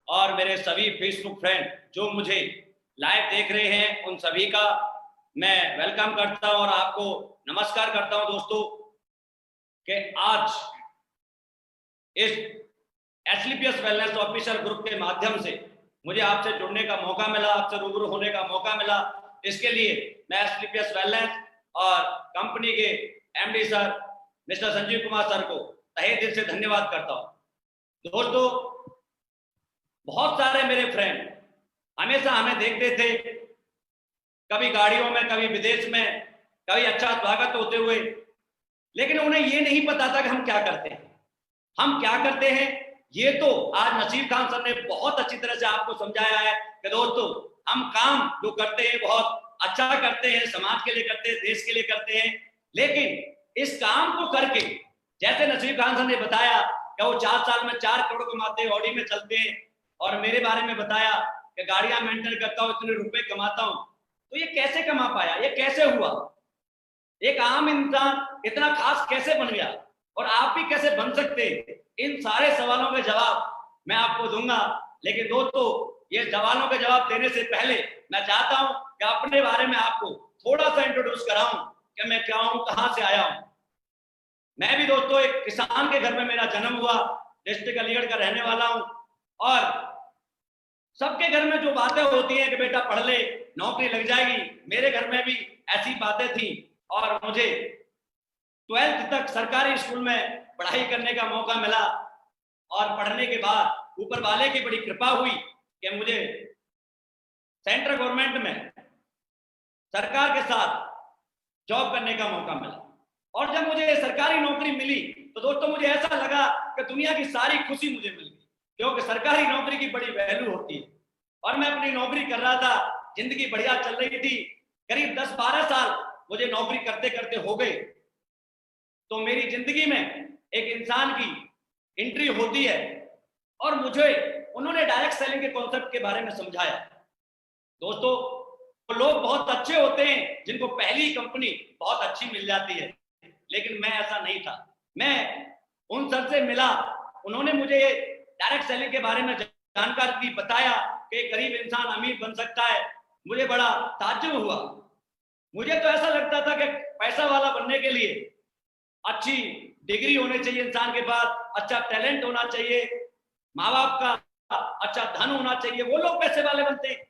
और मेरे सभी फेसबुक फ्रेंड जो मुझे लाइव देख रहे हैं, उन सभी का मैं वेलकम करता हूं और आपको नमस्कार करता हूं दोस्तों कि आज इस एसलीपीएस वेलनेस ऑफिसर ग्रुप के माध्यम से मुझे आपसे जुड़ने का मौका मिला, आपसे रूबरू होने का मौका मिला। इसके लिए मैं एसलीपीएस वेलनेस और कंपनी के MD sir mister Sanjeev Kumar sir को तहे दिल से धन्यवाद करता हूं। दोस्तों, बहुत सारे मेरे फ्रेंड हमेशा हमें देखते थे, कभी गाड़ियों में, कभी विदेश में, कभी अच्छा स्वागत होते हुए, लेकिन उन्हें ये नहीं पता था कि हम क्या करते हैं। हम क्या करते हैं ये तो आज नसीर खान सर ने बहुत अच्छी तरह से आपको समझाया है कि दोस्तों, हम काम जो करते हैं बहुत अच्छा करते हैं, समाज के लिए करते हैं, देश के लिए करते हैं, लेकिन इस काम को करके जैसे नसीर खान सर ने बताया कि वो 4 साल में 4 करोड़ कमाते हैं, ऑडी में चलते हैं, और मेरे बारे में बताया कि गाड़ियां मेंटेन करता हूं, इतने रुपए कमाता हूं। तो ये कैसे कमा पाया, ये कैसे हुआ, एक आम इंसान इतना खास कैसे बन गया और आप भी कैसे बन सकते हैं? इन सारे सवालों के जवाब मैं आपको दूंगा। लेकिन दोस्तों, ये सवालों के जवाब देने से पहले मैं चाहता हूं कि अपने बारे में आपको थोड़ा सा इंट्रोड्यूस कराऊं कि मैं क्या हूं, कहां से आया हूं। मैं भी दोस्तों एक किसान के घर में मेरा जन्म हुआ, डिस्ट्रिक्ट अलीगढ़ का रहने वाला हूं। और सबके घर में जो बातें होती हैं कि बेटा पढ़ ले, नौकरी लग जाएगी, मेरे घर में भी ऐसी बातें थी। और मुझे 12th तक सरकारी स्कूल में पढ़ाई करने का मौका मिला, और पढ़ने के बाद ऊपर वाले की बड़ी कृपा हुई कि मुझे सेंट्रल गवर्नमेंट में सरकार के साथ जॉब करने का मौका मिला। और जब मुझे सरकारी नौकरी मिली तो दोस्तों मुझे ऐसा लगा कि दुनिया की सारी खुशी मुझे मिल गई, क्योंकि सरकारी नौकरी की बड़ी वैल्यू होती है। और मैं अपनी नौकरी कर रहा था, जिंदगी बढ़िया चल रही थी। करीब 10-12 साल मुझे नौकरी करते करते हो गए। तो मेरी जिंदगी में एक इंसान की एंट्री होती है और मुझे उन्होंने डायरेक्ट सेलिंग के कॉन्सेप्ट के बारे में समझाया। दोस्तों, वो लोग बहुत अच्छे होते हैं जिनको पहली कंपनी बहुत अच्छी मिल जाती है, लेकिन मैं ऐसा नहीं था। मैं उन सर से मिला, उन्होंने मुझे डायरेक्ट सेलिंग के बारे में जानकारी दी, बताया कि गरीब इंसान अमीर बन सकता है। मुझे बड़ा ताज्जुब हुआ। मुझे तो ऐसा लगता था कि पैसा वाला बनने के लिए अच्छी डिग्री होनी चाहिए इंसान के पास, अच्छा टैलेंट होना चाहिए, माँ बाप का अच्छा धन होना चाहिए, वो लोग पैसे वाले बनते हैं।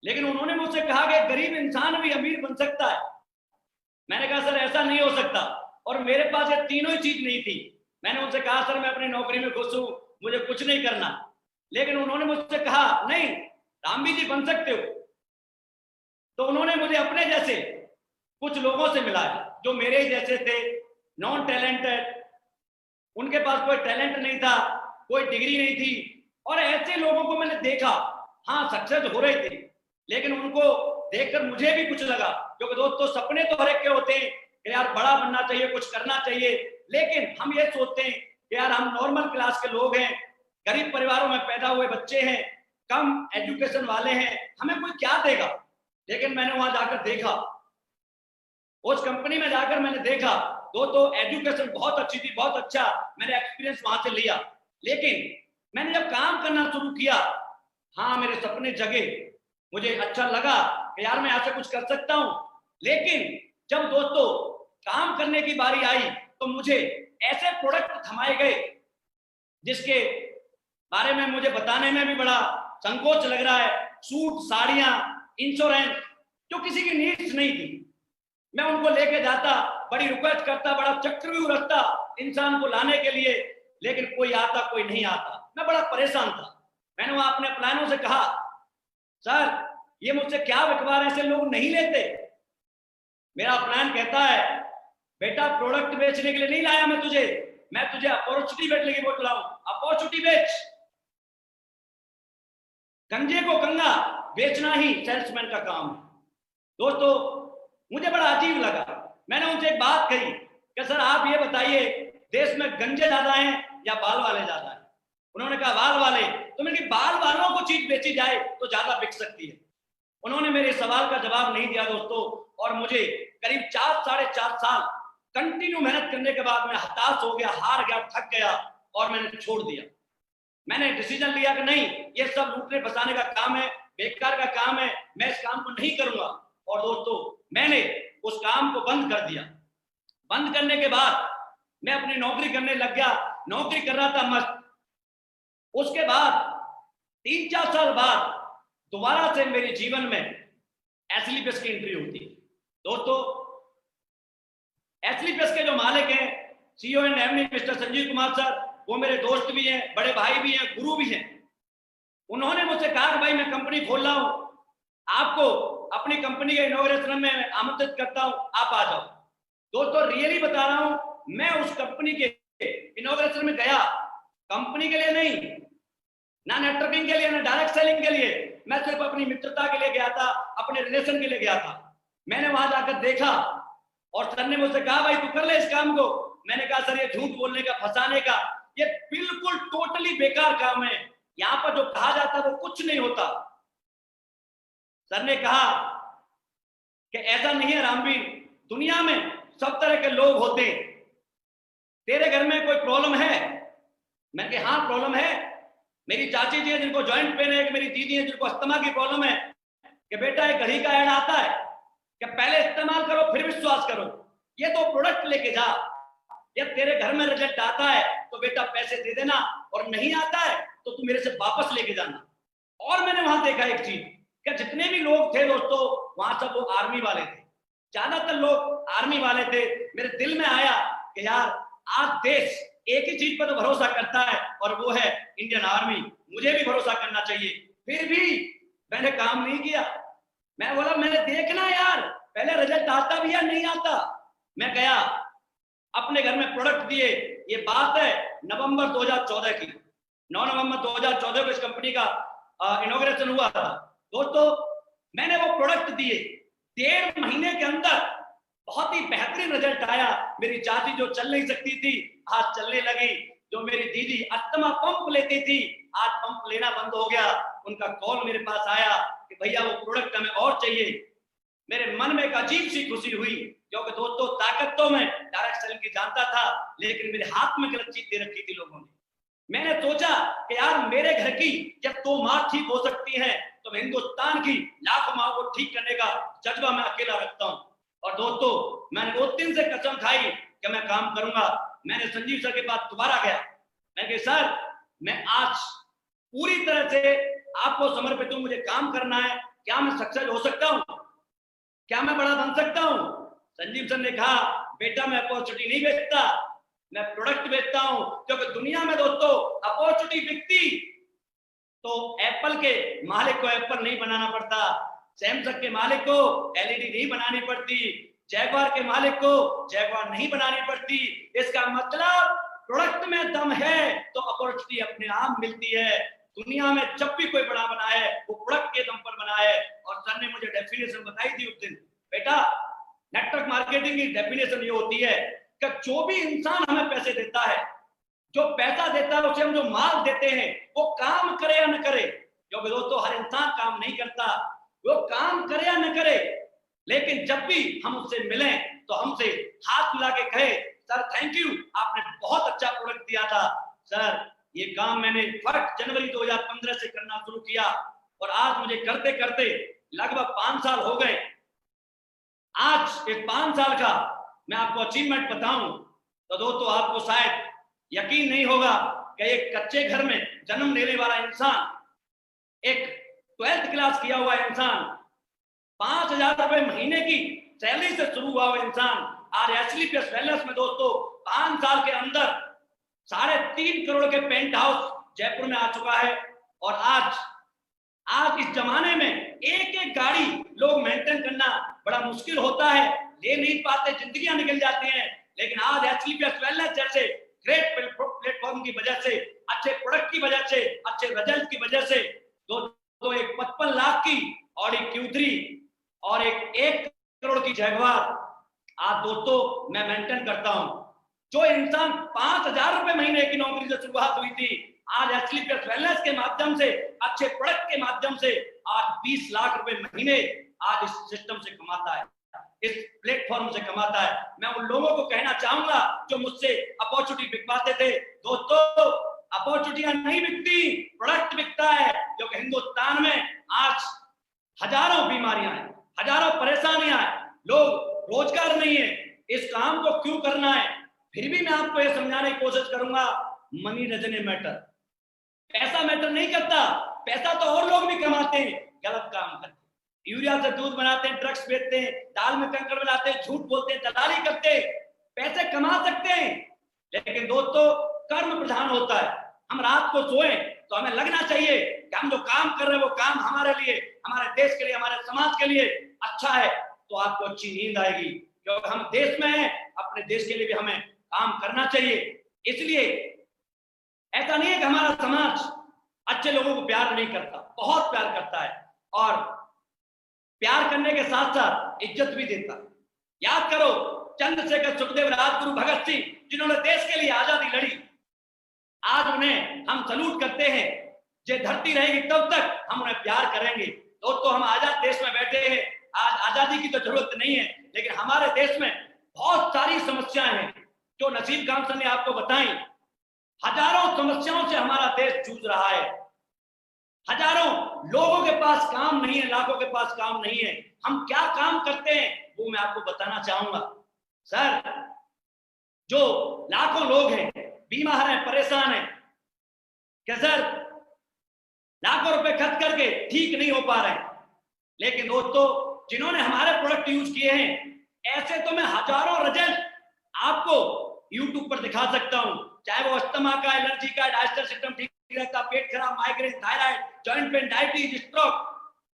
लेकिन उन्होंने मुझसे कहा कि गरीब इंसान भी अमीर बन सकता है। मैंने कहा सर ऐसा नहीं हो सकता, और मेरे पास ये तीनों ही चीज नहीं थी। मैंने उनसे कहा सर मैं अपनी नौकरी में खुश हूं, मुझे कुछ नहीं करना। लेकिन उन्होंने मुझसे कहा नहीं, रामबी जी बन सकते हो। तो उन्होंने मुझे अपने जैसे कुछ लोगों से मिलाया जो मेरे ही जैसे थे, नॉन टैलेंटेड, उनके पास कोई टैलेंट नहीं था, कोई डिग्री नहीं थी। और ऐसे लोगों को मैंने देखा, हाँ सक्सेस हो रहे थे, लेकिन उनको देखकर मुझे भी कुछ लगा, क्योंकि दोस्तों सपने तो हर एक के होते हैं कि यार बड़ा बनना चाहिए, कुछ करना चाहिए। लेकिन हम ये सोचते हैं कि यार हम नॉर्मल क्लास के लोग हैं, गरीब परिवारों में पैदा हुए बच्चे हैं, कम एजुकेशन वाले हैं, हमें कोई क्या देगा। लेकिन मैंने वहां जाकर देखा, उस कंपनी में जाकर मैंने देखा, तो एजुकेशन बहुत अच्छी थी, बहुत अच्छा मैंने एक्सपीरियंस वहां से लिया। लेकिन मैंने जब काम करना शुरू किया, हाँ मेरे सपने जगे, मुझे अच्छा लगा कि यार मैं ऐसे कुछ कर सकता हूं। लेकिन जब दोस्तों काम करने की बारी आई तो मुझे ऐसे प्रोडक्ट थमाए गए जिसके बारे में मुझे बताने में भी बड़ा संकोच लग रहा है। सूट, साड़ियां, इंश्योरेंस, जो किसी की नीड्स नहीं थी, मैं उनको लेके जाता, बड़ी रिक्वेस्ट करता, बड़ा चक्रव्यूह रखता इंसान को लाने के लिए, लेकिन कोई आता कोई नहीं आता। मैं बड़ा परेशान था। मैंने वहां अपने प्लानों से कहा सर ये मुझसे क्या बिकवा रहे, ऐसे लोग नहीं लेते। मेरा प्लान कहता है बेटा प्रोडक्ट बेचने के लिए नहीं लाया मैं तुझे अपॉर्चुनिटी बेचने के लिए बुलाऊं, अपॉर्चुनिटी बेच। गंजे को गंगा बेचना ही सेल्समैन का काम है। दोस्तों मुझे बड़ा अजीब लगा। मैंने उनसे एक बात कही कि सर आप ये बताइए देश में गंजे ज्यादा हैं या बाल वाले ज्यादा हैं? उन्होंने कहा बाल वाले। तो मैंने कहा बाल वालों को चीज बेची जाए तो ज्यादा बिक सकती है। उन्होंने मेरे सवाल का जवाब नहीं दिया दोस्तों, और मुझे करीब 4-4.5 साल कंटिन्यू मेहनत करने के बाद मैं हताश हो गया, हार गया, थक गया, और मैंने छोड़ दिया। मैंने डिसीजन लिया कि नहीं, ये सब लूटने फंसाने का काम है, बेकार का काम है, मैं इस काम को नहीं करूंगा। और दोस्तों मैंने उस काम को बंद कर दिया। बंद करने के बाद मैं अपनी नौकरी करने लग गया, नौकरी कर रहा था मस्त। उसके बाद 3-4 साल बाद दोबारा से मेरे जीवन में एसलीपीएस की एंट्री होती है। दोस्तों एसलीपीएस के जो मालिक हैं, CEO and MD mister Sanjeev Kumar sir, वो मेरे दोस्त भी हैं, बड़े भाई भी हैं, गुरु भी हैं। उन्होंने मुझसे कहा कि भाई मैं कंपनी खोल रहा हूं, आपको अपनी कंपनी के इनॉग्रेशन में आमंत्रित करता हूं, आप आ जाओ। दोस्तों रियली बता रहा हूं, मैं उस कंपनी के इनॉग्रेशन में गया कंपनी के लिए नहीं, ना नेटवर्किंग के लिए, ना डायरेक्ट सेलिंग के लिए, मैं सिर्फ अपनी मित्रता के लिए गया था, अपने रिलेशन के लिए गया था। मैंने वहां जाकर देखा और सर ने मुझसे कहा भाई तू कर ले इस काम को। मैंने कहा सर ये झूठ बोलने का, फंसाने का, ये बिल्कुल टोटली बेकार काम है, यहां पर जो कहा जाता है वो कुछ नहीं होता। सर ने कहा कि ऐसा नहीं है रामवीर, दुनिया में सब तरह के लोग होते हैं, तेरे घर में कोई प्रॉब्लम है? मैंने कहा हाँ प्रॉब्लम है, मेरी चाची जी है जिनको जॉइंट पेन है, मेरी दीदी है जिनको अस्थमा की प्रॉब्लम है, कि बेटा एक घड़ी का ऐड आता है कि पहले इस्तेमाल करो फिर विश्वास करो, ये तो प्रोडक्ट लेके जा, जब तेरे घर में रिजल्ट आता है तो बेटा पैसे दे देना, और नहीं आता है तो तू मेरे से वापस लेके जाना। और मैंने वहां देखा एक चीज कि जितने भी लोग थे दोस्तों वहां सब वो आर्मी वाले थे, ज्यादातर लोग आर्मी वाले थे। मेरे दिल में आया कि यार आज देश एक ही चीज पर तो भरोसा करता है और वो है इंडियन आर्मी, मुझे भी भरोसा करना चाहिए। फिर भी मैंने काम नहीं किया। मैं बोला मैंने देखना यार पहले रिजल्ट आता भी या नहीं आता। मैं गया अपने घर में प्रोडक्ट दिए, ये बात है नवंबर 2014 की, 9 नवंबर 2014 को इस कंपनी का इनॉग्रेशन हुआ था। दोस्तों मैंने वो प्रोडक्ट दिए, 1.5 महीने के अंदर बहुत ही बेहतरीन रिजल्ट आया। मेरी चाची जो चल नहीं सकती थी आज चलने लगी, जो मेरी दीदी अस्थमा पंप लेती थी आज पंप लेना बंद हो गया। उनका कॉल मेरे पास आया कि भैया वो प्रोडक्ट हमें और चाहिए। मेरे मन में एक अजीब सी खुशी हुई, क्योंकि दोस्तों ताकत तो मैं डायरेक्ट सेलिंग की जानता था, लेकिन मेरे हाथ में गलत चीज दे रखी थी लोगों ने। मैंने सोचा कि यार मेरे घर की जब 2 माँ ठीक हो सकती हैं तो मैं हिंदुस्तान की लाखों माँ को ठीक करने का जज्बा मैं अकेला रखता हूँ। और दोस्तों मैंने 2 दिन से कसम खाई कि मैं काम करूंगा। मैंने संजीव सर के पास दोबारा गया, मैं कहा सर मैं आज पूरी तरह से आपको समर्पित हूं, मुझे काम करना है, क्या मैं सक्सेस हो सकता हूं, क्या मैं बड़ा बन सकता हूं? संजीव सर ने कहा बेटा मैं अपॉर्चुनिटी नहीं बेचता, मैं प्रोडक्ट बेचता हूं, क्योंकि दुनिया में दोस्तों अपॉर्चुनिटी बिकती तो एप्पल के मालिक को एप्पल नहीं बनाना पड़ता, सैमसंग के मालिक को एलईडी नहीं बनानी पड़ती, जैगवार के मालिक को जैगवार नहीं बनानी पड़ती। इसका मतलब प्रोडक्ट में दम है तो अपॉर्चुनिटी अपने आप मिलती है। दुनिया में जब भी कोई बड़ा बना है वो प्रोडक्ट के दम पर बना है। और सर ने मुझे डेफिनेशन बताई थी उस दिन, बेटा नेटवर्क मार्केटिंग की डेफिनेशन ये होती है कि जो भी इंसान हमें पैसे देता है, जो पैसा देता है उसे हम जो माल देते हैं वो काम करे या न करे, क्योंकि दोस्तों हर इंसान काम नहीं करता, वो काम करे या न करे, लेकिन जब भी हम उससे मिलें तो हमसे हाथ मिला के कहे सर थैंक यू, आपने बहुत अच्छा प्रोडक्ट दिया था सर। ये काम मैंने 1 जनवरी 2015 से करना शुरू किया और आज मुझे करते करते लगभग 5 साल हो गए। आज एक 5 साल का मैं आपको अचीवमेंट बताऊं तो दोस्तों आपको शायद यकीन नहीं होगा कि एक कच्चे घर में जन्म लेने वाला इंसान, एक 12th क्लास किया हुआ इंसान, 5,000 रुपए महीने की सैलरी से शुरू हुआ हुआ इंसान आज एसलीपीएस वेलनेस में दोस्तों 5 साल के अंदर 3.5 करोड़ के पेंट हाउस जयपुर में आ चुका है। और आज इस जमाने में एक एक गाड़ी लोग मेंटेन करना बड़ा मुश्किल होता है, ले नहीं पाते, जिंदगियां निकल जाती हैं। लेकिन आज एसलीपीएस वेलनेस जैसे ग्रेट प्लेटफॉर्म की वजह से, अच्छे प्रोडक्ट की वजह से, अच्छे रिजल्ट की वजह से दोस्तों एक 55 लाख की ऑडी Q3 और एक 1 करोड़ की जैगवार आज दोस्तों मैं मेंटेन करता हूं। जो इंसान 5,000 रुपए महीने की नौकरी से शुरुआत हुई थी आज एसलीपीएस वेलनेस के माध्यम से, अच्छे प्रोडक्ट के माध्यम से आज 20 लाख रुपए महीने आज इस सिस्टम से कमाता है, इस प्लेटफॉर्म से कमाता है। मैं उन लोगों को कहना चाहूंगा जो मुझसे अपॉर्चुनिटी बिकवाते थे, दोस्तों अपॉर्चुनिटियां नहीं बिकती, प्रोडक्ट बिकता है। जो कि हिंदुस्तान में आज हजारों बीमारियां हैं, हजारों परेशानियां हैं, लोग रोजगार नहीं है, इस काम को क्यों करना है? फिर भी मैं आपको यह समझाने की कोशिश करूंगा, मनी डजंट मैटर, पैसा मैटर नहीं करता। पैसा तो और लोग भी कमाते हैं, गलत काम करते हैं, यूरिया से दूध बनाते हैं, ड्रग्स बेचते हैं, दाल में कंकड़ बनाते हैं, झूठ बोलते हैं, दलाली करते हैं, पैसे कमा सकते हैं। लेकिन दोस्तों कर्म प्रधान होता है। हम रात को सोए तो हमें लगना चाहिए कि हम जो काम कर रहे हैं वो काम हमारे लिए, हमारे देश के लिए, हमारे समाज के लिए अच्छा है, तो आपको अच्छी नींद आएगी, क्योंकि हम देश में हैं, अपने देश के लिए भी हमें काम करना चाहिए। इसलिए ऐसा नहीं है कि हमारा समाज अच्छे लोगों को प्यार नहीं करता, बहुत प्यार करता है, और प्यार करने के साथ साथ इज्जत भी देता है। याद करो चंद्रशेखर, सुखदेव, राजगुरु, भगत सिंह, जिन्होंने देश के लिए आजादी लड़ी, आज उन्हें हम सलूट करते हैं। जो धरती रहेगी तब तक हम उन्हें प्यार करेंगे। दोस्तों हम आजाद देश में बैठे हैं, आज आजादी की तो जरूरत नहीं है, लेकिन हमारे देश में बहुत सारी समस्याएं हैं जो नसीब खान सर ने आपको बताई। हजारों समस्याओं से हमारा देश जूझ रहा है, हजारों लोगों के पास काम नहीं है, लाखों के पास काम नहीं है। हम क्या काम करते हैं वो मैं आपको बताना चाहूंगा। सर, जो लाखों लोग हैं, बीमार हैं, परेशान हैं, क्या सर लाखों रुपए खर्च करके ठीक नहीं हो पा रहे हैं, लेकिन दोस्तों जिन्होंने हमारे प्रोडक्ट यूज किए हैं, ऐसे तो मैं हजारों रिजल्ट आपको यूट्यूब पर दिखा सकता हूं, चाहे वो अस्थमा का, एलर्जी का, डाइजेस्टिव सिस्टम ठीक रहता, पेट खराब, migraine, thyroid, joint pain, diabetes, stroke,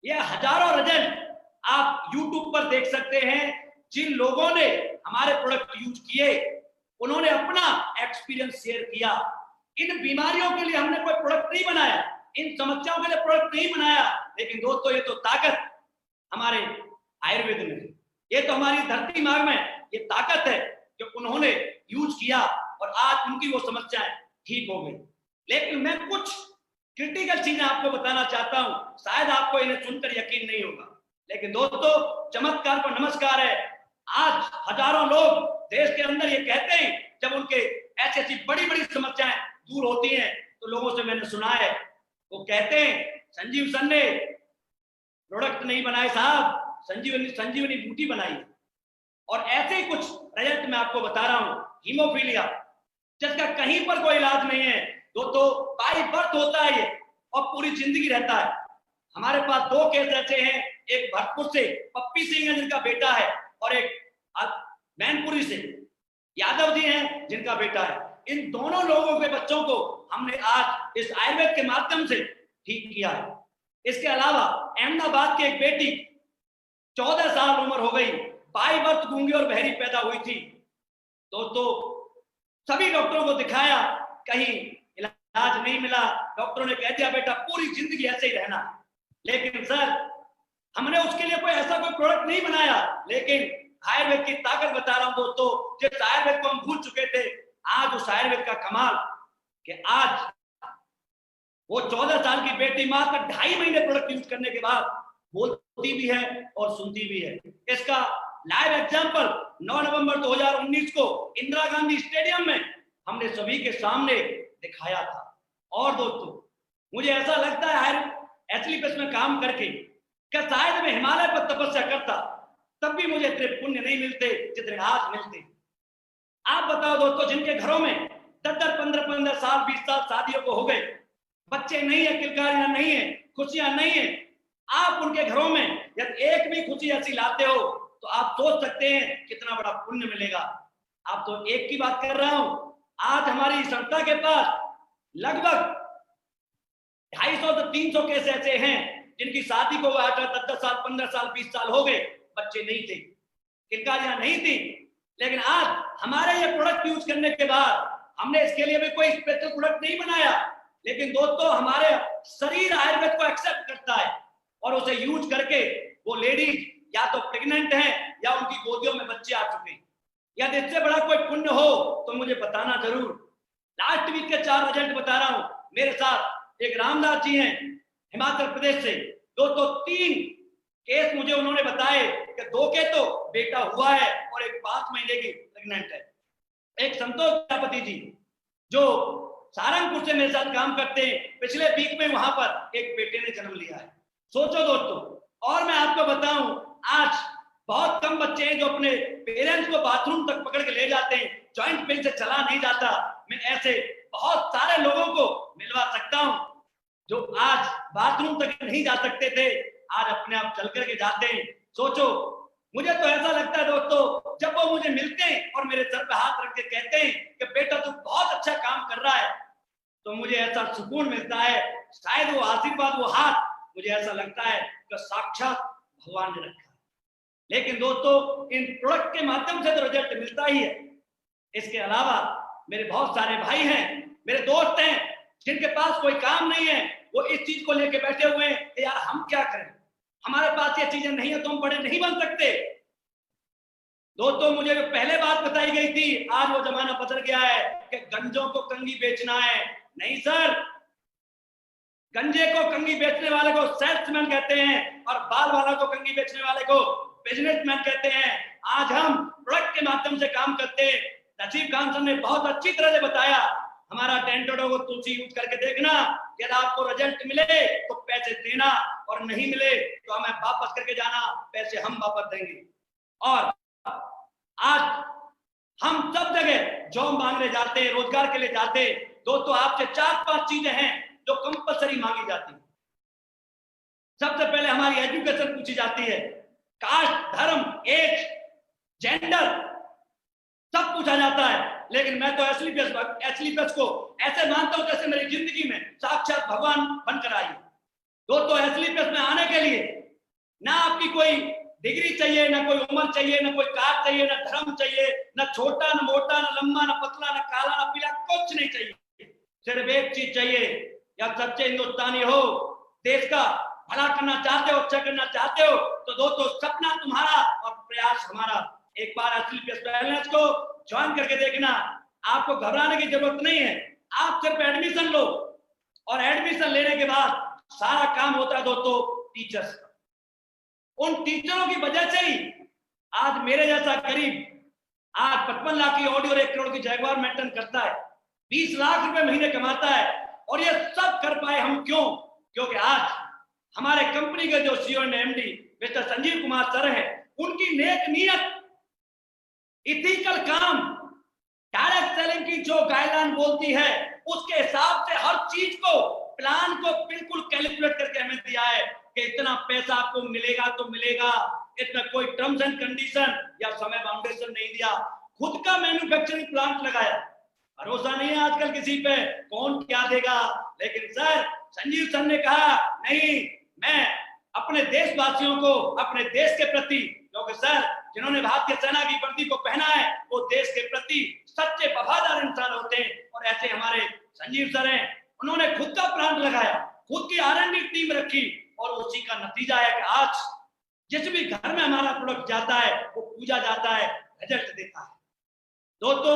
ये हजारों रिजल्ट आप यूट्यूब पर देख सकते हैं। जिन लोगों ने हमारे प्रोडक्ट यूज किए उन्होंने अपना एक्सपीरियंस शेयर किया। इन बीमारियों के लिए हमने कोई प्रोडक्ट नहीं बनाया, इन समस्याओं के लिए प्रोडक्ट नहीं बनाया, लेकिन दोस्तों ये तो ताकत हमारे आयुर्वेद में है, ये तो हमारी धरती माँ में ये ताकत है जो उन्होंने यूज किया और आज उनकी वो समस्याएं ठीक हो गई। लेकिन मैं कुछ क्रिटिकल चीजें आपको बताना चाहता हूं, शायद आपको इन्हें सुनकर यकीन नहीं होगा, लेकिन दोस्तों चमत्कार को नमस्कार है। आज हजारों लोग देश के अंदर ये कहते हैं, जब उनके ऐसी ऐसी बड़ी बड़ी समस्याएं दूर होती हैं तो लोगों से मैंने सुना है, वो कहते हैं संजीव सर ने प्रोडक्ट नहीं बनाए साहब, संजीवनी बूटी बनाई। और ऐसे ही कुछ रिजल्ट मैं आपको बता रहा हूं। हीमोफीलिया जिसका कहीं पर कोई इलाज नहीं है दोस्तों, बाई बर्थ होता है ये और पूरी जिंदगी रहता है। हमारे पास दो केस ऐसे हैं, एक भरतपुर से पप्पी सिंह है जिनका बेटा है, और एक मैनपुरी से यादव जी हैं जिनका बेटा है। इन दोनों लोगों के बच्चों को हमने आज इस आयुर्वेद के माध्यम से ठीक किया है। इसके अलावा अहमदाबाद की एक बेटी 14 साल उम्र हो गई, बाई बर्थ गूंगी और बहरी पैदा हुई थी। दोस्तों सभी डॉक्टरों को दिखाया, कहीं इलाज नहीं मिला, डॉक्टरों ने कह दिया बेटा पूरी जिंदगी ऐसे ही रहना। लेकिन सर हमने उसके लिए कोई ऐसा कोई प्रोडक्ट नहीं बनाया, लेकिन आयुर्वेद की ताकत बता रहा हूं दोस्तों, जिस आयुर्वेद को हम भूल चुके थे, आज उस आयुर्वेद का कमाल कि आज वो 14 साल की बेटी मात्र 2.5 महीने प्रोडक्ट यूज करने के बाद बोलती भी है और सुनती भी है। इसका लाइव एग्जांपल 9 नवंबर 2019 को इंदिरा गांधी स्टेडियम में हमने सभी के सामने दिखाया था। और दोस्तों मुझे ऐसा लगता है एथलीट्स में काम करके कि शायद मैं हिमालय पर तपस्या करता तब भी मुझे इतने पुण्य नहीं मिलते जितने आज मिलते। आप बताओ दोस्तों, जिनके घरों में 10-10, 15-15 साल, 20 साल शादियों को हो गए, बच्चे नहीं है, किलकारियां नहीं है, खुशियां नहीं है, आप उनके घरों में यदि एक भी खुशी ऐसी लाते हो तो आप सोच सकते हैं कितना बड़ा पुण्य मिलेगा। आप तो एक की बात कर रहा हूं, आज हमारी संस्था के पास लगभग 250 से 300 केस ऐसे हैं जिनकी शादी को 10-10 साल, 15 साल, 20 साल हो गए, बच्चे नहीं थे, किलकारियां नहीं थी। लेकिन आज हमारे ये प्रोडक्ट यूज करने के बाद, हमने इसके लिए भी कोई स्पेशल प्रोडक्ट नहीं बनाया, लेकिन दोस्तों हमारे शरीर आयुर्वेद को एक्सेप्ट करता है और उसे यूज करके वो लेडीज या तो प्रेग्नेंट हैं या उनकी गोदियों में बच्चे आ चुके हैं। यदि इससे बड़ा कोई पुण्य हो तो मुझे बताना जरूर। लास्ट वीक के 4 रिजल्ट बता रहा हूं। मेरे साथ एक रामदास जी हैं हिमाचल प्रदेश से, दोस्तों 3 केस मुझे उन्होंने बताए कि 2 के तो बेटा हुआ है और एक 5 महीने की प्रेग्नेंट है। एक संतोष प्रजापति जी जो सहारनपुर से मेरे साथ काम करते हैं, पिछले वीक में वहां पर एक बेटे ने जन्म लिया है। सोचो दोस्तों, और मैं आपको बताऊं, आज बहुत कम बच्चे हैं जो अपने पेरेंट्स को बाथरूम तक पकड़ के ले जाते हैं, जॉइंट पेन से चला नहीं जाता। मैं ऐसे बहुत सारे लोगों को मिलवा सकता हूं जो आज बाथरूम तक नहीं जा सकते थे, आज अपने आप चल करके जाते हैं। सोचो, मुझे तो ऐसा लगता है दोस्तों, जब वो मुझे मिलते हैं और मेरे सर पे हाथ रख के कहते हैं कि बेटा तू बहुत अच्छा काम कर रहा है, तो मुझे ऐसा सुकून मिलता है। शायद वो आशीर्वाद, वो हाथ, मुझे ऐसा लगता है कि साक्षात भगवान ने रखा है। लेकिन दोस्तों, इन प्रोडक्ट के माध्यम से तो रिजल्ट मिलता ही है। इसके अलावा मेरे बहुत सारे भाई हैं, मेरे दोस्त हैं, जिनके पास कोई काम नहीं है, वो इस चीज को लेके बैठे हुए हैं कि यार हम क्या करें, हमारे पास ये चीजें नहीं है तो हम बड़े नहीं बन सकते। दोस्तों, मुझे जो पहले बात बताई गई थी, आज वो जमाना बदल गया है कि गंजों को कंगी बेचना है। नहीं सर, गंजे को कंगी बेचने वाले को सेल्समैन कहते हैं और बाल वाला को कंगी बेचने वाले को बिजनेसमैन कहते हैं। आज हम प्रोडक्ट के माध्यम से काम करते हैं। नसीब खान सर ने बहुत अच्छी तरह से बताया, हमारा टेंटोडो को तुलसी यूज करके देखना, यदि आपको रिजल्ट मिले तो पैसे देना, और नहीं मिले तो हमें वापस करके जाना, पैसे हम वापस देंगे। और आज हम सब जगह जॉब मांगने जाते हैं, रोजगार के लिए जाते हैं। दोस्तों, आपसे 4-5 चीजें हैं जो कंपलसरी मांगी जाती है। सबसे पहले हमारी एजुकेशन पूछी जाती है, कास्ट, धर्म, एज, जेंडर सब पूछा जाता है। लेकिन मैं तो एसलीपीएस को ऐसे मानता हूं जैसे मेरी जिंदगी में साक्षात भगवान बनकर आई। दोस्तों, एसलीपीएस में आने के लिए ना आपकी कोई डिग्री चाहिए, ना कोई उम्र चाहिए, ना कोई कास्ट चाहिए, ना धर्म चाहिए, ना छोटा, ना मोटा, ना लंबा, ना पतला, ना काला, ना पीला, कुछ नहीं चाहिए। सिर्फ एक चीज चाहिए, या सच्चे हिंदुस्तानी हो, देश का भला करना चाहते हो, अच्छा करना चाहते हो, तो दोस्तों सपना तुम्हारा और प्रयास हमारा। एक बार एसलीपीएस वेलनेस को ज्वाइन करके देखना, आपको घबराने की जरूरत नहीं है। आप सिर्फ एडमिशन लो, और एडमिशन लेने के बाद सारा काम होता है दोस्तों टीचर्स का। उन टीचरों की वजह से ही आज मेरे जैसा गरीब आज 55 लाख की ऑडी और 1 करोड़ की जैगवार मेंटेन करता है, 20 लाख रुपए महीने कमाता है। और ये सब कर पाए हम क्यों? क्योंकि आज हमारे कंपनी के जो CEO and MD mister Sanjeev Kumar sir हैं, उनकी नेक नीयत, इथिकल काम, डायरेक्ट सेलिंग की जो गाइडलाइन बोलती है उसके हिसाब से हर चीज को, प्लान को बिल्कुल कैलकुलेट करके हमें दिया है कि इतना पैसा आपको मिलेगा तो मिलेगा। इतना कोई टर्म्स एंड कंडीशन या समय बाउंडेशन नहीं दिया। खुद का मैन्युफैक्चरिंग प्लांट लगाया। भरोसा नहीं है आजकल किसी पे, कौन क्या देगा। लेकिन सर, संजीव सर ने कहा नहीं, मैं अपने देशवासियों को, अपने देश के प्रति, क्योंकि सर जिन्होंने भारतीय सेना की वर्दी को पहना है वो देश के प्रति सच्चे वफादार इंसान होते हैं। और ऐसे हमारे संजीव सर हैं, उन्होंने खुद का प्लांट लगाया, खुद की R&D टीम रखी, और उसी का नतीजा है कि आज जिस भी घर में हमारा प्रोडक्ट जाता है वो पूजा जाता है, रिजल्ट देता है। दोस्तों,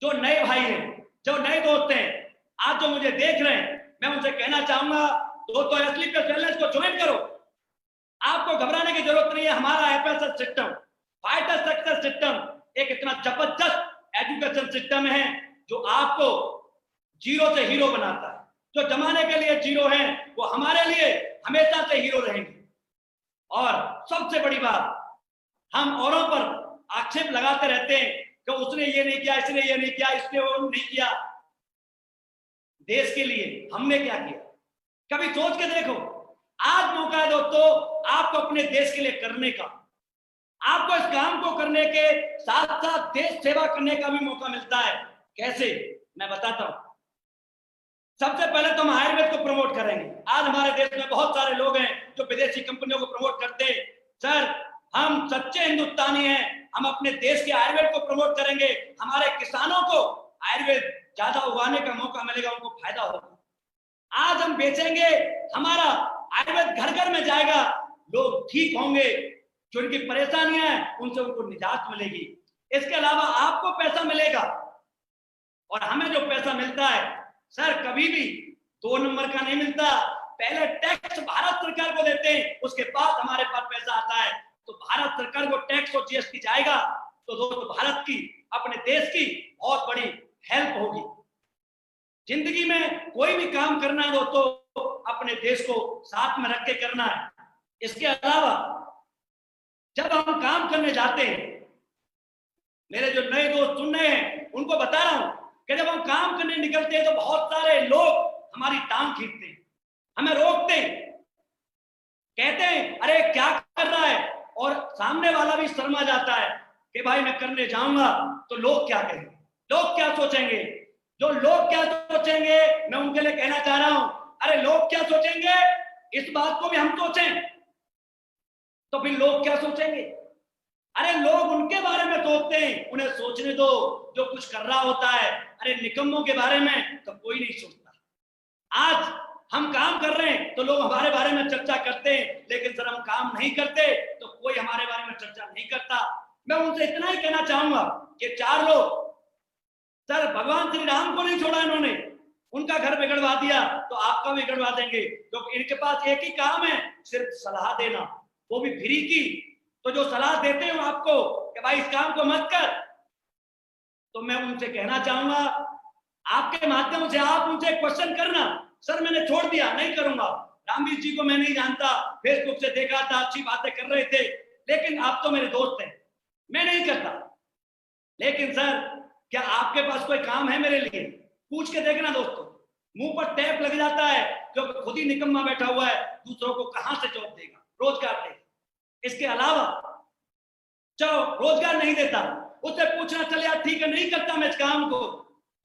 जो नए भाई हैं, जो नए दोस्त हैं, आज जो मुझे देख रहे हैं, मैं उनसे कहना चाहूंगा दोस्तों, एसलीपीएस वेलनेस को ज्वाइन करो। आपको घबराने की जरूरत नहीं है। हमारा FSS system, fighter success system, एक इतना जबरदस्त एजुकेशन सिस्टम है जो आपको जीरो से हीरो बनाता है। जो जमाने के लिए जीरो हैं वो हमारे लिए हमेशा से हीरो रहेंगे। और सबसे बड़ी बात, हम औरों पर आक्षेप लगाते रहते हैं कि उसने ये नहीं किया, इसने ये नहीं किया, इसने वो नहीं किया। देश के लिए हमने क्या किया, कभी सोच के देखो। आज मौका है दोस्तों आपको अपने देश के लिए करने का। आपको इस काम को करने के साथ साथ देश सेवा करने का भी मौका मिलता है। कैसे, मैं बताता हूं। सबसे पहले तो हम आयुर्वेद को प्रमोट करेंगे। आज हमारे देश में बहुत सारे लोग हैं जो विदेशी कंपनियों को प्रमोट करते हैं। सर, हम सच्चे हिंदुस्तानी हैं, हम अपने देश के आयुर्वेद को प्रमोट करेंगे। हमारे किसानों को आयुर्वेद ज्यादा उगाने का मौका मिलेगा, उनको फायदा होगा। आज हम बेचेंगे, हमारा आयुर्वेद घर घर में जाएगा, लोग ठीक होंगे, जो उनकी परेशानियां हैं उनसे उनको निजात मिलेगी। इसके अलावा आपको पैसा मिलेगा, और हमें जो पैसा मिलता है सर कभी भी 2 नंबर का नहीं मिलता। पहले टैक्स भारत सरकार को देते हैं, उसके बाद हमारे पास पैसा आता है। तो भारत सरकार को टैक्स और जीएसटी जाएगा तो दोस्तों भारत की, अपने देश की बहुत बड़ी हेल्प होगी। जिंदगी में कोई भी काम करना है दोस्तों, अपने देश को साथ में रख के करना है। इसके अलावा जब हम काम करने जाते हैं, मेरे जो नए दोस्त सुन रहे हैं उनको बता रहा हूं कि जब हम काम करने निकलते हैं तो बहुत सारे लोग हमारी टांग खींचते हैं, हमें रोकते हैं, कहते हैं अरे क्या कर रहा है, और सामने वाला भी शर्मा जाता है कि भाई मैं करने जाऊंगा तो लोग क्या कहेंगे, लोग क्या सोचेंगे। जो लोग क्या सोचेंगे मैं उनके लिए कहना चाह रहा हूं, अरे लोग क्या सोचेंगे इस बात को भी हम सोचें, तो फिर लोग क्या सोचेंगे। अरे लोग उनके बारे में सोचते हैं, उन्हें सोचने दो जो कुछ कर रहा होता है। अरे निकम्मों के बारे में तो कोई नहीं सोचता। आज हम काम कर रहे हैं तो लोग हमारे बारे में चर्चा करते हैं, लेकिन सर हम काम नहीं करते तो कोई हमारे बारे में चर्चा नहीं करता। मैं उनसे इतना ही कहना चाहूंगा कि 4 लोग, सर भगवान श्री राम को नहीं छोड़ा इन्होंने, उनका घर बिगड़वा दिया तो आपका भी बिगड़वा देंगे, क्योंकि इनके पास एक ही काम है, सिर्फ सलाह देना, वो भी फ्री की। तो जो सलाह देते हैं आपको कि भाई इस काम को मत कर, तो मैं उनसे कहना चाहूंगा आपके माध्यम से आप उनसे क्वेश्चन करना, सर मैंने छोड़ दिया नहीं करूंगा, रामवीर जी को मैं नहीं जानता, फेसबुक से देखा था अच्छी बातें कर रहे थे, लेकिन आप तो मेरे दोस्त हैं, मैं नहीं करता। लेकिन सर क्या आपके पास कोई काम है मेरे लिए, पूछ के देखना दोस्तों। मुंह पर टैप लग जाता है क्योंकि खुद ही निकम्मा बैठा हुआ है, दूसरों को कहां से जॉब देगा, रोजगार देगा। इसके अलावा चलो रोजगार नहीं देता, उससे पूछना चल यार ठीक है नहीं करता मैं इस काम को,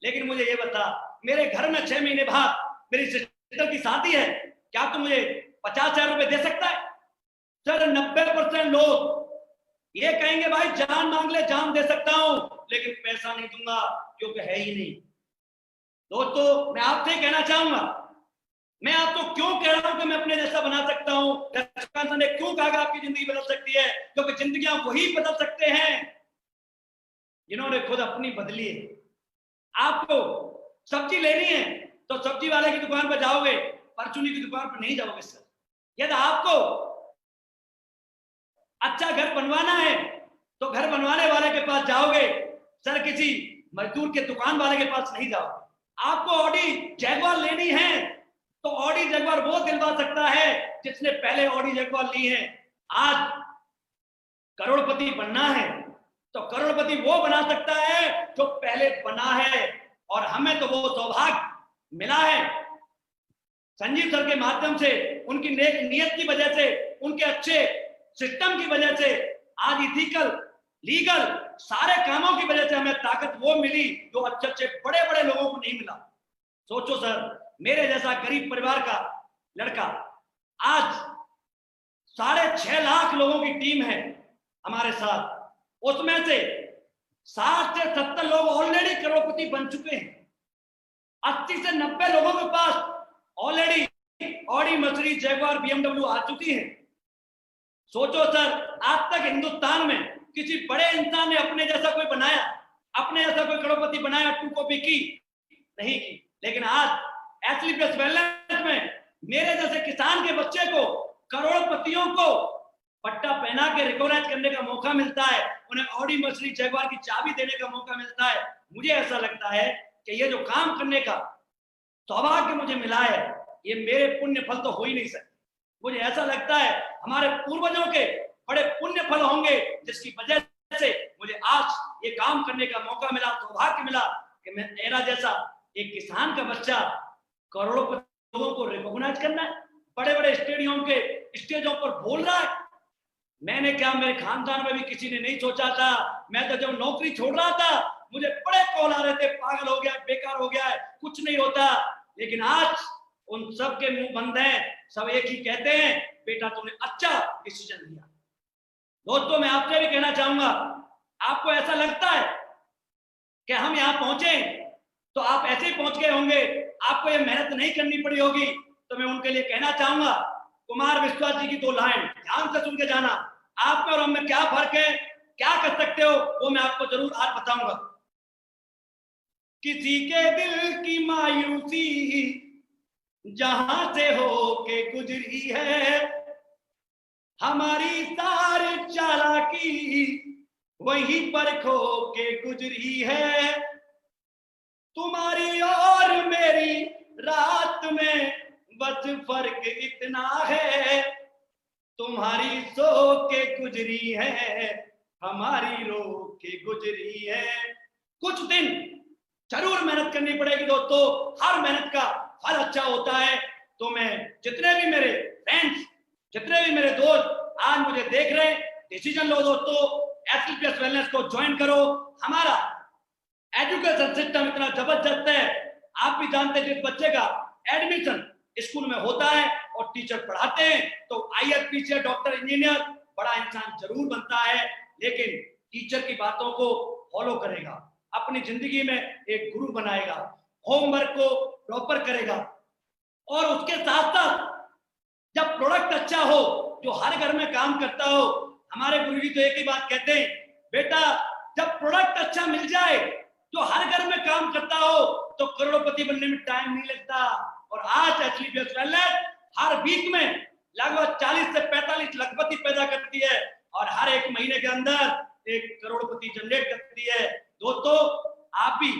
लेकिन मुझे ये बता मेरे घर में 6 महीने बाद मेरी सिस्टर की शादी है, क्या तू मुझे 50,000 रुपए दे सकता है। सर 90% लोग ये कहेंगे भाई जान मांग ले जान दे सकता हूं, लेकिन पैसा नहीं दूंगा क्योंकि है ही नहीं। दोस्तों मैं आपसे कहना चाहूंगा, मैं आपको क्यों कह रहा हूं कि मैं अपने जैसा बना सकता हूं, ने क्यों कहा आपकी जिंदगी बदल सकती है, क्योंकि जिंदगियां वही बदल सकते हैं जिन्होंने खुद अपनी बदली है। आपको सब्जी लेनी है तो सब्जी वाले की दुकान पर जाओगे, परचूनी की दुकान पर नहीं जाओगे सर। यदि आपको अच्छा घर बनवाना है तो घर बनवाने वाले के पास जाओगे सर, किसी मजदूर के दुकान वाले के पास नहीं जाओगे। आपको ऑडी जैगवार लेनी है तो ऑडी जैगवार वो दिलवा सकता है जिसने पहले ऑडी जैगवार ली है। आज करोड़पति बनना है तो करोड़पति वो बना सकता है जो पहले बना है, और हमें तो वो सौभाग्य मिला है संजीव सर के माध्यम से, उनकी नेक नियत की वजह से, उनके अच्छे सिस्टम की वजह से, आज इथिकल लीगल सारे कामों की वजह से हमें ताकत वो मिली जो अच्छे अच्छे बड़े बड़े लोगों को नहीं मिला। सोचो सर, मेरे जैसा गरीब परिवार का लड़का, आज 6.5 लाख लोगों की टीम है हमारे साथ, उसमें से 60 से 70 लोग ऑलरेडी करोड़पति बन चुके हैं। 80 से 90 लोगों के पास already Audi Mercedes Jaguar BMW आ चुकी है। सोचो सर, आज तक हिंदुस्तान में किसी बड़े इंसान ने अपने जैसा कोई बनाया, अपने जैसा कोई करोड़पति बनाया, 2 कॉपी की नहीं की, लेकिन आज एथली प्लस वेलनेस में मेरे जैसे किसान के बच्चे को, करोड़पतियों को पट्टा पहना के रिकॉग्नाइज करने का मौका मिलता है, उन्हें ऑडी मर्सिडीज जैगवार की चाबी देने का मौका मिलता है। मुझे ऐसा लगता है कि ये जो काम करने का सौभाग्य मुझे मिला है, ये मेरे पुण्य फल तो हो ही नहीं सकते। मुझे ऐसा लगता है हमारे पूर्वजों के बड़े पुण्य फल होंगे, जिसकी वजह से मुझे आज ये काम करने का मौका मिला, सौभाग्य मिला कि मैं मेरा जैसा एक किसान का बच्चा करोड़ों लोगों को रिकॉग्नाइज करना है, बड़े बड़े स्टेडियम के स्टेजों पर बोल रहा है। मैंने क्या, मेरे खानदान में भी किसी ने नहीं सोचा था। मैं तो जब नौकरी छोड़ रहा था मुझे बड़े कॉल आ रहे थे, पागल हो गया, बेकार हो गया है, कुछ नहीं होता, लेकिन आज उन सब के मुंह बंद हैं, सब एक ही कहते हैं, बेटा तूने अच्छा डिसीजन लिया। दोस्तों मैं आपसे भी कहना चाहूंगा, आपको ऐसा लगता है कि हम यहाँ पहुंचे तो आप ऐसे ही पहुंच गए होंगे, आपको ये मेहनत नहीं करनी पड़ी होगी, तो मैं उनके लिए कहना चाहूंगा, कुमार विश्वास जी की 2 लाइन ध्यान से सुन के जाना। आप में और हम में क्या फर्क है, क्या कर सकते हो, वो मैं आपको जरूर आज बताऊंगा। किसी के दिल की मायूसी जहां से हो के गुजरी है, हमारी सारी चालाकी वहीं पर खो के गुजरी है। तुम्हारी और मेरी अंधेरी रात में बस फर्क इतना है, तुम्हारी सो के गुजरी है, हमारी रो के गुजरी है। कुछ दिन जरूर मेहनत करनी पड़ेगी दोस्तों, हर मेहनत का फल अच्छा होता है। तो मैं जितने भी मेरे फ्रेंड्स, जितने भी मेरे दोस्त आज मुझे देख रहे हैं, डिसीजन लो दोस्तों, एसलीपीएस वेलनेस को ज्वाइन करो। हमारा एजुकेशन सिस्टम इतना जबरदस्त है, आप भी जानते हैं, जिस बच्चे का एडमिशन स्कूल में होता है और टीचर पढ़ाते हैं तो आईएएस, पीसीएस, डॉक्टर, इंजीनियर, बड़ा इंसान जरूर बनता है, लेकिन टीचर की बातों को फॉलो करेगा, अपनी जिंदगी में एक गुरु बनाएगा, होमवर्क को प्रॉपर करेगा। और उसके साथ साथ जब प्रोडक्ट अच्छा हो, जो हर घर में काम करता हो, हमारे गुरु जी तो एक ही बात कहते हैं, बेटा जब प्रोडक्ट अच्छा मिल जाए जो हर घर में काम करता हो तो करोड़पति बनने में टाइम नहीं लगता। और आज एसलीपीएस वेलनेस हर वीक में लगभग 40 से 45 लखपति पैदा करती है और हर एक महीने के अंदर एक करोड़पति जनरेट करती है। दोस्तों आप भी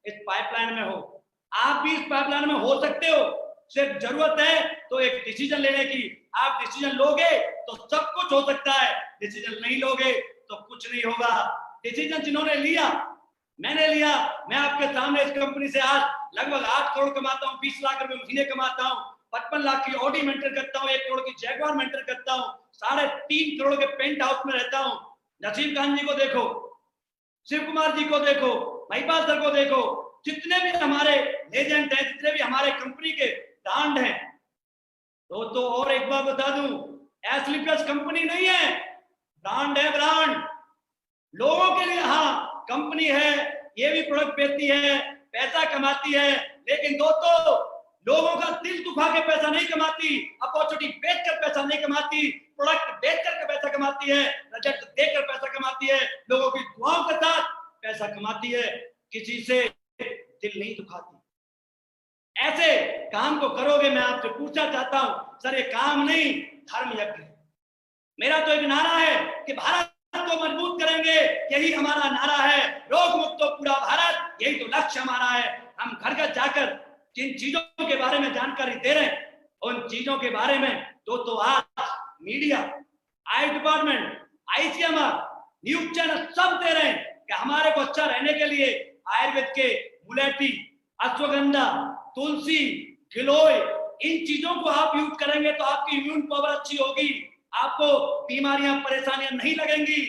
इस पाइपलाइन में हो, आप भी इस पाइपलाइन में हो सकते हो, सिर्फ जरूरत है तो एक डिसीजन लेने की। आप डिसीजन लोगे तो सब कुछ हो सकता है, डिसीजन नहीं लोगे तो कुछ नहीं होगा। डिसीजन जिन्होंने लिया, मैंने लिया, मैं आपके सामने इस कंपनी से आज लगभग 8 करोड़ कमाता हूँ, 20 लाख रुपए महीने कमाता हूँ, 55 लाख की ऑडी मेंटेन करता हूँ, 1 करोड़ की जैगवार मेंटेन करता हूँ, 3.5 करोड़ के पेंट हाउस में रहता हूँ। नसीम खान जी को देखो, शिव कुमार जी को देखो, महिपाल सर को देखो, जितने भी हमारे लेजेंड हैं, जितने भी हमारे कंपनी के ब्रांड हैं। तो और एक बार बता दूं, एसलीपीएस कंपनी नहीं है, ब्रांड है, ब्रांड लोगों के लिए। हाँ कंपनी है, ये भी प्रोडक्ट बेचती है, पैसा कमाती है, लेकिन दोस्तों लोगों का दिल दुखा के पैसा नहीं कमाती, अपॉर्चुनिटी बेचकर पैसा नहीं कमाती, प्रोडक्ट बेचकर पैसा कमाती है, रिजल्ट देकर पैसा कमाती है, लोगों की दुआओं के साथ पैसा कमाती है, किसी से दिल नहीं दुखाती। ऐसे काम को करोगे। मैं आपसे पूछना चाहता हूं सर, ये काम नहीं धर्म यज्ञ है। मेरा तो एक नारा है कि भारत को मजबूत करेंगे, यही हमारा नारा है, रोग मुक्त पूरा भारत, यही तो लक्ष्य हमारा है। हम घर घर जाकर जिन चीजों के बारे में जानकारी दे रहे हैं, उन चीजों के बारे में दोस्तों आज मीडिया, आई डिपार्टमेंट, आईसीएमआर, न्यूज चैनल सब दे रहे हैं कि हमारे को अच्छा रहने के लिए आयुर्वेद के मुलेठी, अश्वगंधा, तुलसी, गिलोय, इन चीजों को आप यूज करेंगे तो आपकी इम्यून पावर अच्छी होगी, आपको बीमारियां, परेशानियां नहीं लगेंगी।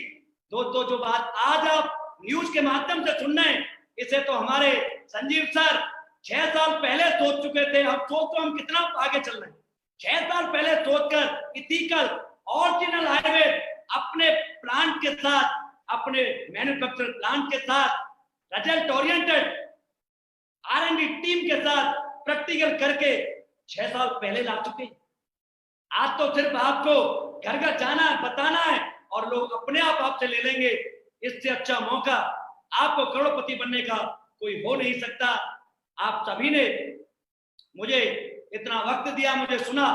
दोस्तों जो बात आज आप न्यूज के माध्यम से सुन रहे हैं, इसे तो हमारे संजीव सर 6 साल पहले सोच चुके थे। हम सोचो हम कितना आगे चल रहे हैं। 6 साल पहले सोचकर इथिकल ओरिजिनल हाईवे अपने प्लांट के साथ, अपने मैन्युफैक्चर प्लांट के साथ, रिजल्ट ओरिएंटेड R&D टीम के साथ प्रैक्टिकल करके 6 साल पहले ला चुके हैं। आज तो सिर्फ आपको घर घर जाना है, बताना है और लोग अपने आप आपसे ले लेंगे। इससे अच्छा मौका आपको करोड़पति बनने का कोई हो नहीं सकता। आप सभी ने मुझे इतना वक्त दिया, मुझे सुना,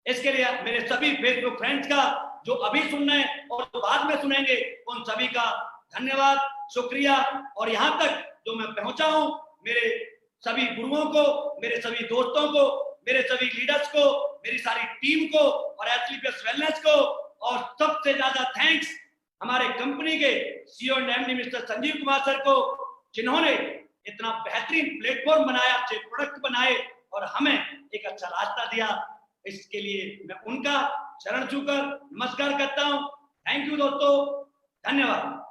इसके लिए मेरे सभी फेसबुक फ्रेंड्स का, जो अभी सुन रहे हैं और जो बाद में सुनेंगे, उन सभी का धन्यवाद, शुक्रिया। और यहाँ तक जो मैं पहुंचा हूं, मेरे सभी गुरुओं को, मेरे सभी दोस्तों को, मेरे सभी लीडर्स को, मेरी सारी टीम को और एसलीपीएस वेलनेस को, और सबसे ज्यादा थैंक्स हमारे कंपनी के CEO and MD mister Sanjeev Kumar sir को, जिन्होंने इतना बेहतरीन प्लेटफॉर्म बनाया, अच्छे प्रोडक्ट बनाए और हमें एक अच्छा रास्ता दिया। इसके लिए मैं उनका चरण छूकर नमस्कार करता हूं। थैंक यू दोस्तों, धन्यवाद।